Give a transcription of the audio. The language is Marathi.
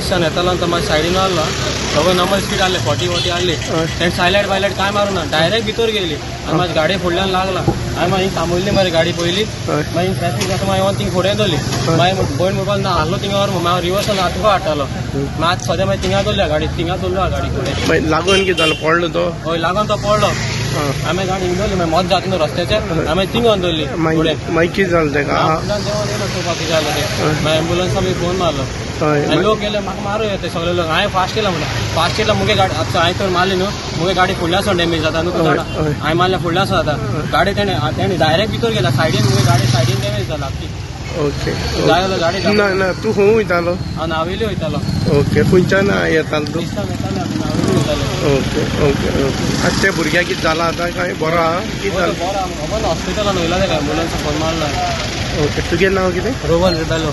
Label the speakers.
Speaker 1: रिक्षान येतालो तो माझ्या सायडीन आलो सगळं नंबर स्पीड आले 40 आले त्यांनी सायलाइट बायलाइट काय मारू ना डायरेक्ट भितर गेली आणि माझी गाडी फुडल्यान लागला आणि मागीर थांबवली मरे गाडी पयली मागीर ट्रॅफिक जाता मागीर तींग फुडें दवरली मागीर बंद मोबायल ना हारलो थिंगा व्हर हांव रिवर्सान तुका हाडटालो मागीर आज सद्या मागीर थिंगा दवरल्या गाडी थिंगा चल्लो गाडी फुडें
Speaker 2: लागून कितें जालो पडलो तो
Speaker 1: हय लागून तो पडलो आमी गाडी हिंग दवरली मागीर मत जाता न्हू रस्त्याचेर आमी थिंग व्हरून दवरली
Speaker 2: मागीर कितें जालें तेका
Speaker 1: देवान येयलो चोवपाक कितें जालें तें मागीर एम्बुलन्सा बी फोन मारलो आनी लोक गेले म्हाका मारू येते सगळे लोक हांवें फास्ट केला म्हणून फास्ट केला मुगे गाडी आतां हांवें तर मारली न्हू मुगे गाडी फुडल्यासून डॅमेज जाता न्हू जाणा हांवें मारल्या फुडल्यासून जाता गाडी तेणे डायरेक्ट भितर गेला सायडीन मुगे गाडी सायडीन डॅमेज जाला
Speaker 2: ओके
Speaker 1: जाय गाडी
Speaker 2: ना ना तूं खंय वयतालो
Speaker 1: हांव नावेली वयतालो
Speaker 2: ओके खंयच्यान येतालो तूं
Speaker 1: दिसता येतालो नावेली वयतालो
Speaker 2: ओके ओके ओके आतां त्या भुरग्याक कितें जालां आतां काय बरो आहा कितें जालें
Speaker 1: बरो खबर हॉस्पिटलान वयला तेका एम्बुलन्सा फोन मारला
Speaker 2: ओके तुजें नांव कितें
Speaker 1: रोहन रिबेलो